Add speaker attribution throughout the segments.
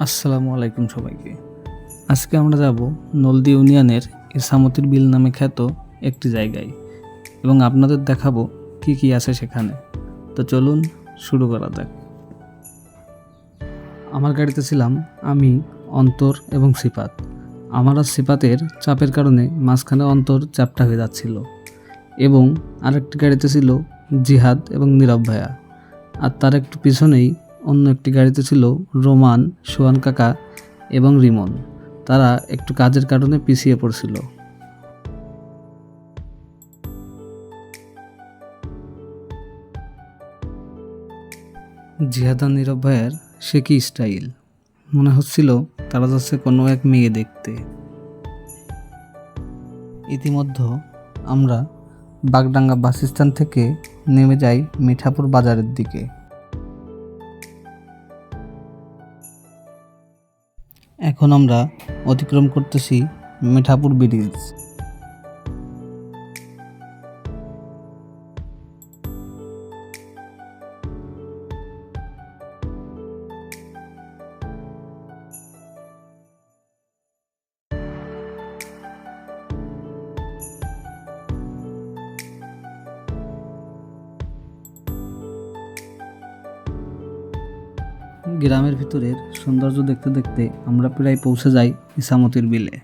Speaker 1: আসসালামু আলাইকুম সবাইকে। আজকে আমরা যাব নলদী ইউনিয়নের ইসামতির বিল নামে খ্যাত একটি জায়গায় এবং আপনাদের দেখাবো কি কি আছে সেখানে। তো চলুন শুরু করা যাক। আমার গাড়িতে ছিলাম আমি, অন্তর এবং সিফাত। আমার আর সিফাতের চাপের কারণে মাঝখানে অন্তর চ্যাপটা হয়ে যাচ্ছিল এবং আরেকটি গাড়িতে ছিল জিহাদ এবং নীরব ভাইয়া। আর তার একটু পিছনেই অন্য একটি গাড়িতে ছিল রোমান, সোহান কাকা এবং রিমন। তারা একটু কাজের কারণে পিছিয়ে পড়ছিল। জিহাদ আর নীরব ভাইয়ের সে কি স্টাইল! মনে হচ্ছিল তারা যাচ্ছে কোনো এক মেয়ে দেখতে। ইতিমধ্যে আমরা বাগডাঙ্গা বাস স্ট্যান্ড থেকে নেমে যাই মিঠাপুর বাজারের দিকে। এখন আমরা অতিক্রম করতেছি মিঠাপুর ব্রিজ। গ্রামের ভিতরের সৌন্দর্য দেখতে দেখতে আমরা প্রায় পৌঁছে যাই ইসামতির বিলে।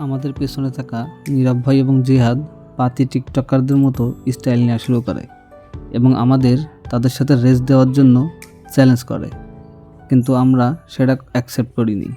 Speaker 1: আমাদের পেছনে থাকা নীরব ভাই এবং জিহাদ পাতি টিকটকারদের মতো স্টাইল নেওয়া শুরু করে এবং আমাদের তাদের সাথে রেস দেওয়ার জন্য চ্যালেঞ্জ করে, কিন্তু আমরা সেটা অ্যাকসেপ্ট করিনি।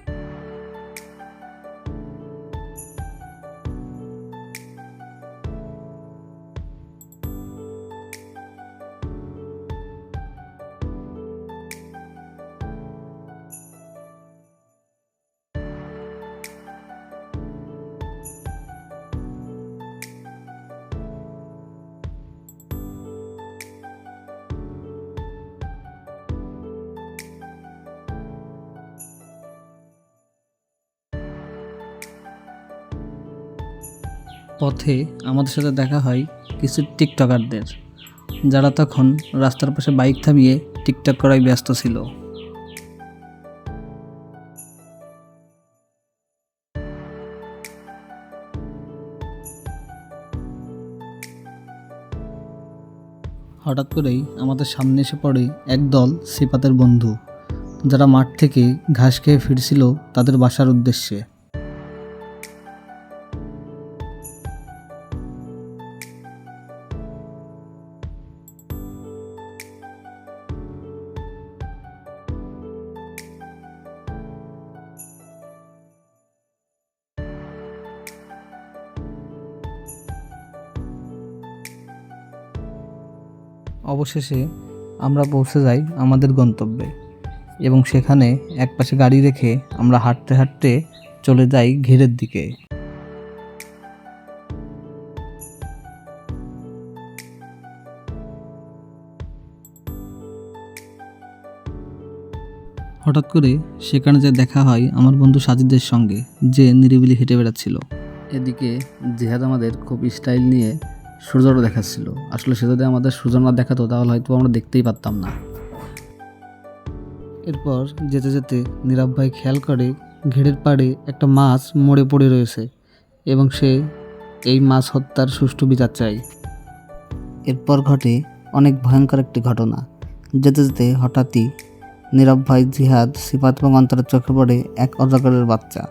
Speaker 1: পথে আমাদের সাথে দেখা হয় কিছু টিকটকারদের, যারা তখন রাস্তার পাশে বাইক থামিয়ে টিকটক করায় ব্যস্ত ছিল। হঠাৎ করেই আমাদের সামনে এসে পড়ে একদল সিফাতের বন্ধু, যারা মাঠ থেকে ঘাস খেয়ে ফিরছিল তাদের বাসার উদ্দেশ্যে। অবশেষে আমরা পৌঁছে যাই আমাদের গন্তব্যে এবং সেখানে একপাশে গাড়ি রেখে আমরা হাঁটতে হাঁটতে চলে যাই ঘেরের দিকে। হঠাৎ করে সেখানে যে দেখা হয় আমার বন্ধু সাজিদের সঙ্গে, যে নিরিবিলি হেঁটে বেড়াচ্ছিল। এদিকে জিহাদ আমাদের খুব স্টাইল নিয়ে সূর্যটা দেখাচ্ছিল। আসলে সে যদি আমাদের সূর্য না দেখাতো তাহলে হয়তো আমরা দেখতেই পারতাম না। এরপর যেতে যেতে নীরব ভাই খেয়াল করে ঘেরের পাড়ে একটা মাছ মরে পড়ে রয়েছে এবং সে এই মাছ হত্যার সুষ্ঠু বিচার চায়। এরপর ঘটে অনেক ভয়ঙ্কর একটি ঘটনা। যেতে যেতে হঠাৎই নীরব ভাই, জিহাদ, সিফাত এবং অন্তরের চোখে পড়ে এক অজগরের বাচ্চা।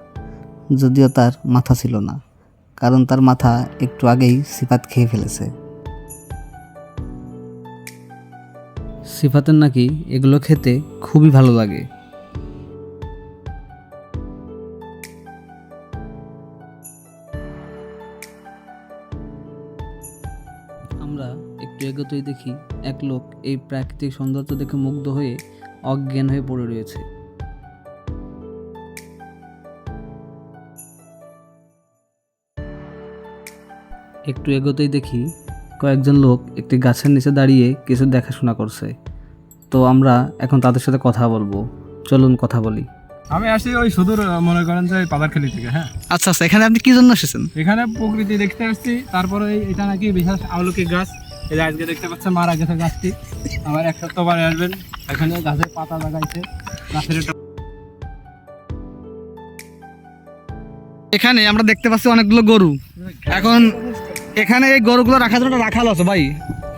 Speaker 1: যদিও তার মাথা ছিল না, কারণ তার মাথা একটু আগেই সিফাত খেয়ে ফেলেছে। সিফাতের নাকি এগুলো খেতে খুবই ভালো লাগে। আমরা একটু এগোতেই দেখি এক লোক এই প্রাকৃতিক সৌন্দর্য দেখে মুগ্ধ হয়ে অজ্ঞান হয়ে পড়ে রয়েছে। একটু এগোতেই দেখি কয়েকজন লোক একটি গাছের নিচে দাঁড়িয়ে কিছু দেখাশোনা করছে। তো আমরা এখন তাদের সাথে কথা বলবো। চলুন কথা বলি।
Speaker 2: আমি আসছি ওই সুদূর মনে করেন যে পাদারখালি থেকে। হ্যাঁ,
Speaker 1: আচ্ছা আচ্ছা, এখানে আপনি কি জন্য এসেছেন?
Speaker 2: এখানে প্রকৃতি দেখতে আসছি। তারপরে এটা নাকি বিশেষ আমলকি গাছ, এই যে আজকে দেখতে পাচ্ছেন মারা গেছে গাছটি, আবার এক সপ্তাহ পরে আসবেন, এখানে গাছের পাতা লাগাইছে, গাছের একটা
Speaker 1: এখানে আমরা দেখতে পাচ্ছি অনেকগুলো গরু। এখন এখানে এই গরুগুলো রাখার জন্য রাখাল আছে ভাই,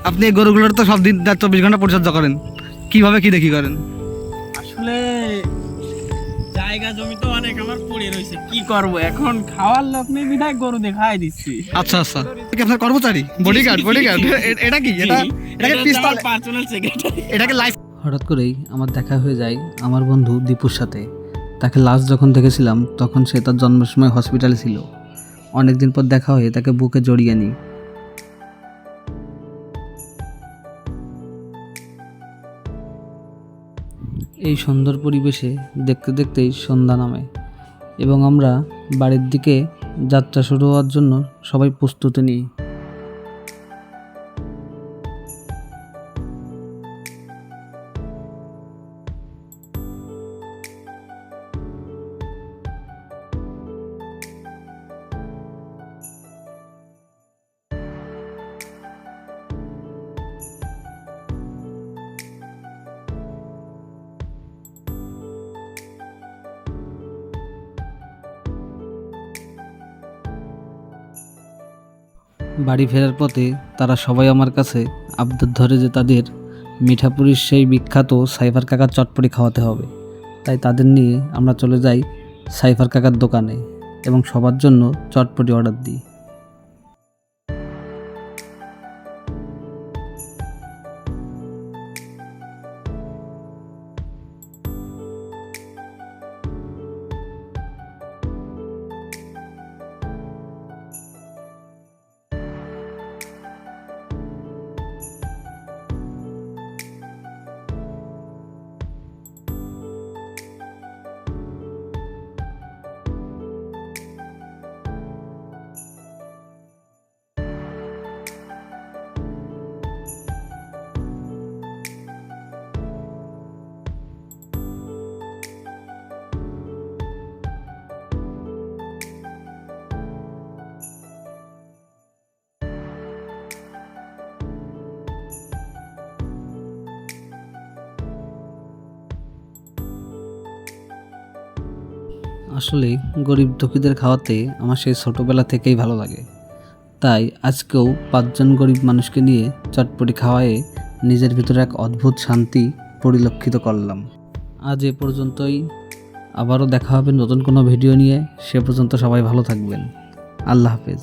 Speaker 1: আপনি এই গরুগুলোর তো সব দিন 24 ঘন্টা পরিচর্যা করেন, কিভাবে কি দেখি করেন?
Speaker 3: আসলে জায়গা জমি তো অনেক আমার পড়ে রয়েছে, কি করব এখন, খাওয়ার লোক নেই বিধায় গরু দেখাই দিচ্ছি।
Speaker 1: আচ্ছা আচ্ছা, এটা কি আপনার কর্মচারী? বডিগার্ড? এটা কি এটাকে পিস্তল,
Speaker 3: পার্সোনাল সেক্রেটারি।
Speaker 1: এটাকে লাইফ। হঠাৎ করেই আমার দেখা হয়ে যায় আমার বন্ধু দীপুর সাথে। তাকে লাস্ট যখন দেখেছিলাম তখন সে তার জন্মের সময় হসপিটালে ছিল। অনেকদিন পর দেখা হয়ে তাকে বুকে জড়িয়ে নিই। এই সুন্দর পরিবেশে দেখতে দেখতেই সন্ধ্যা নামে এবং আমরা বাড়ির দিকে যাত্রা শুরু হওয়ার জন্য সবাই প্রস্তুতি নিই। বাড়ি ফেরার পথে তারা সবাই আমার কাছে আবদার ধরে যে তাদের মিঠাপুরীর সেই বিখ্যাত সাইফার কাকার চটপটি খাওয়াতে হবে। তাই তাদের নিয়ে আমরা চলে যাই সাইফার কাকার দোকানে এবং সবার জন্য চটপটি অর্ডার দিই। আসলে গরিব দুঃখীদের খাওয়াতে আমার সেই ছোটোবেলা থেকেই ভালো লাগে। তাই আজকেও 5 জন গরিব মানুষকে নিয়ে চটপটি খাওয়ায়ে নিজের ভিতরে এক অদ্ভুত শান্তি পরিলক্ষিত করলাম। আজ এ পর্যন্তই, আবারও দেখা হবে নতুন কোনো ভিডিও নিয়ে। সে পর্যন্ত সবাই ভালো থাকবেন। আল্লাহ হাফেজ।